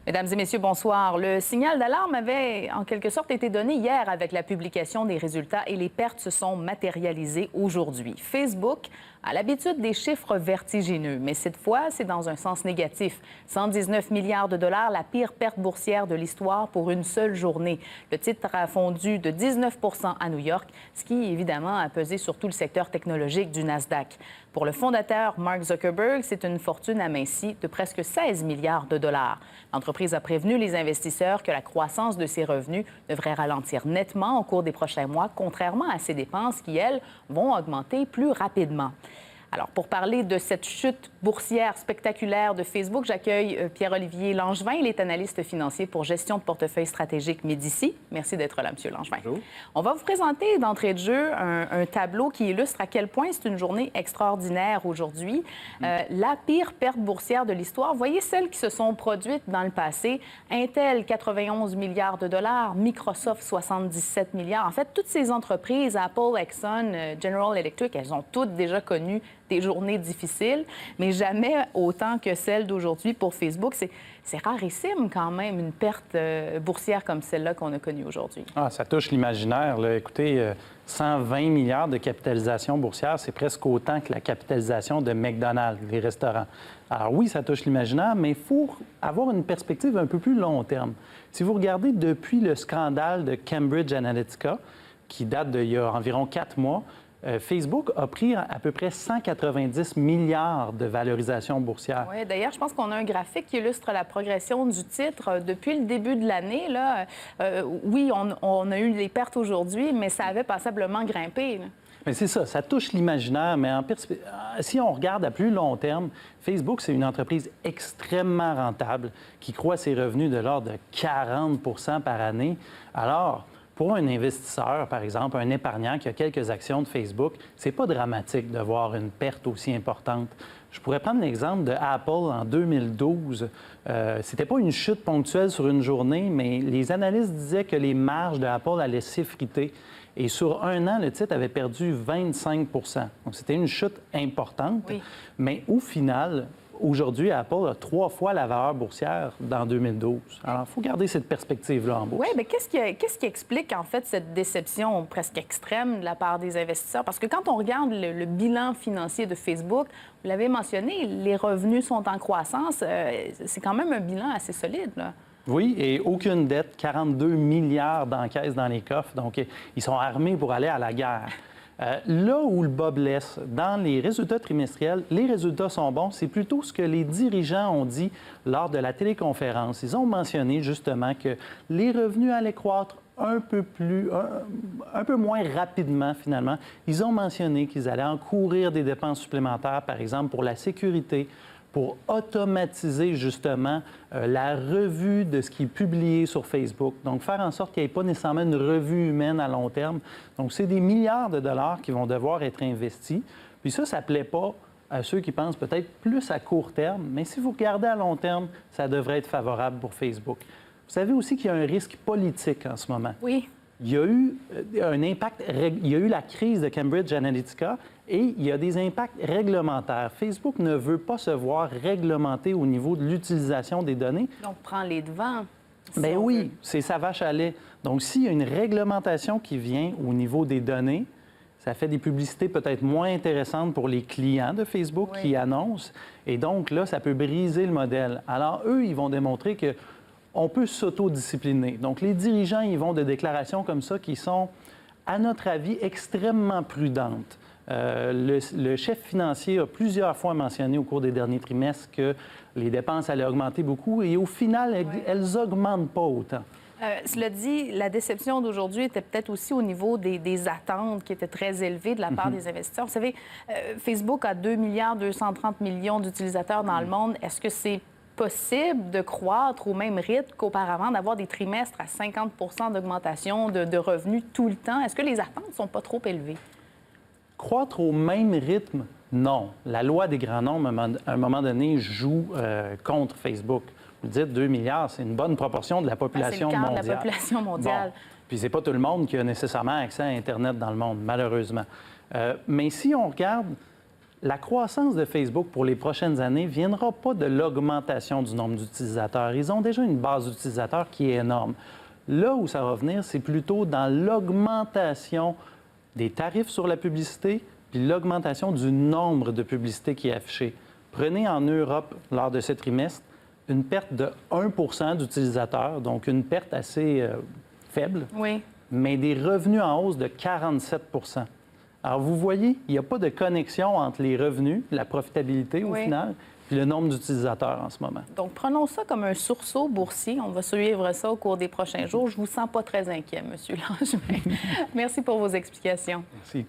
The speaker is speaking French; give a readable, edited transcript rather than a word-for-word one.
Mesdames et messieurs, bonsoir. Le signal d'alarme avait en quelque sorte été donné hier avec la publication des résultats et les pertes se sont matérialisées aujourd'hui. Facebook a l'habitude des chiffres vertigineux, mais cette fois, c'est dans un sens négatif. 119 milliards de dollars, la pire perte boursière de l'histoire pour une seule journée. Le titre a fondu de 19 % à New York, ce qui, évidemment, a pesé sur tout le secteur technologique du Nasdaq. Pour le fondateur Mark Zuckerberg, c'est une fortune amincie de presque 16 milliards de dollars. L'entreprise a prévenu les investisseurs que la croissance de ses revenus devrait ralentir nettement au cours des prochains mois, contrairement à ses dépenses qui, elles, vont augmenter plus rapidement. Alors, pour parler de cette chute boursière spectaculaire de Facebook, j'accueille Pierre-Olivier Langevin. Il est analyste financier pour gestion de portefeuille stratégique Médici. Merci d'être là, M. Langevin. Bonjour. On va vous présenter d'entrée de jeu un tableau qui illustre à quel point c'est une journée extraordinaire aujourd'hui. La pire perte boursière de l'histoire. Voyez celles qui se sont produites dans le passé. Intel, 91 milliards de dollars. Microsoft, 77 milliards. En fait, toutes ces entreprises, Apple, Exxon, General Electric, elles ont toutes déjà connu des journées difficiles, mais jamais autant que celle d'aujourd'hui pour Facebook. C'est rarissime quand même, une perte boursière comme celle-là qu'on a connue aujourd'hui. Ah, ça touche l'imaginaire. Écoutez, 120 milliards de capitalisation boursière, c'est presque autant que la capitalisation de McDonald's, les restaurants. Alors oui, ça touche l'imaginaire, mais il faut avoir une perspective un peu plus long terme. Si vous regardez depuis le scandale de Cambridge Analytica, qui date d'il y a environ 4 mois, Facebook a pris à peu près 190 milliards de valorisation boursière. Oui, d'ailleurs, je pense qu'on a un graphique qui illustre la progression du titre depuis le début de l'année. Oui, on a eu des pertes aujourd'hui, mais ça avait passablement grimpé. Là. Mais c'est ça, ça touche l'imaginaire, mais si on regarde à plus long terme, Facebook, c'est une entreprise extrêmement rentable qui croît ses revenus de l'ordre de 40 % par année. Alors, pour un investisseur, par exemple, un épargnant qui a quelques actions de Facebook, c'est pas dramatique de voir une perte aussi importante. Je pourrais prendre l'exemple de Apple en 2012. C'était pas une chute ponctuelle sur une journée, mais les analystes disaient que les marges d'Apple allaient s'effriter. Et sur un an, le titre avait perdu 25 %. Donc, c'était une chute importante. Oui. Mais au final, aujourd'hui, Apple a 3 fois la valeur boursière dans 2012. Alors, il faut garder cette perspective-là en bourse. Oui, mais qu'est-ce qui explique, en fait, cette déception presque extrême de la part des investisseurs? Parce que quand on regarde le bilan financier de Facebook, vous l'avez mentionné, les revenus sont en croissance. C'est quand même un bilan assez solide, là. Oui, et aucune dette, 42 milliards d'encaisses dans les coffres. Donc, ils sont armés pour aller à la guerre. Là où le bas blesse, dans les résultats trimestriels, les résultats sont bons. C'est plutôt ce que les dirigeants ont dit lors de la téléconférence. Ils ont mentionné justement que les revenus allaient croître un peu moins rapidement, finalement. Ils ont mentionné qu'ils allaient encourir des dépenses supplémentaires, par exemple, pour la sécurité, pour automatiser justement la revue de ce qui est publié sur Facebook. Donc, faire en sorte qu'il n'y ait pas nécessairement une revue humaine à long terme. Donc, c'est des milliards de dollars qui vont devoir être investis. Puis ça ne plaît pas à ceux qui pensent peut-être plus à court terme, mais si vous regardez à long terme, ça devrait être favorable pour Facebook. Vous savez aussi qu'il y a un risque politique en ce moment. Oui. Il y a eu un impact, il y a eu la crise de Cambridge Analytica et il y a des impacts réglementaires. Facebook ne veut pas se voir réglementé au niveau de l'utilisation des données. Donc, prend les devants. Bien oui, c'est sa vache à lait. Donc, s'il y a une réglementation qui vient au niveau des données, ça fait des publicités peut-être moins intéressantes pour les clients de Facebook qui annoncent. Et donc, là, ça peut briser le modèle. Alors, eux, ils vont démontrer que on peut s'autodiscipliner. Donc, les dirigeants, ils vont de déclarations comme ça qui sont, à notre avis, extrêmement prudentes. Le chef financier a plusieurs fois mentionné au cours des derniers trimestres que les dépenses allaient augmenter beaucoup et au final, elles n'augmentent pas autant. Cela dit, la déception d'aujourd'hui était peut-être aussi au niveau des attentes qui étaient très élevées de la part des investisseurs. Vous savez, Facebook a 2 230 millions d'utilisateurs dans le monde. Est-ce que c'est possible de croître au même rythme qu'auparavant, d'avoir des trimestres à 50 % d'augmentation de revenus tout le temps? Est-ce que les attentes ne sont pas trop élevées? Croître au même rythme, non. La loi des grands nombres, à un moment donné, joue contre Facebook. Vous dites 2 milliards, c'est une bonne proportion de la population mondiale. C'est le quart de la population mondiale. Bon. Puis c'est pas tout le monde qui a nécessairement accès à Internet dans le monde, malheureusement. Mais si on regarde la croissance de Facebook pour les prochaines années ne viendra pas de l'augmentation du nombre d'utilisateurs. Ils ont déjà une base d'utilisateurs qui est énorme. Là où ça va venir, c'est plutôt dans l'augmentation des tarifs sur la publicité puis l'augmentation du nombre de publicités qui est affiché. Prenez en Europe, lors de ce trimestre, une perte de 1 d'utilisateurs, donc une perte assez faible, Oui. mais des revenus en hausse de 47 Alors, vous voyez, il n'y a pas de connexion entre les revenus, la profitabilité au final, puis le nombre d'utilisateurs en ce moment. Donc, prenons ça comme un sursaut boursier. On va suivre ça au cours des prochains jours. Je ne vous sens pas très inquiet, M. Langevin. Merci pour vos explications. Merci.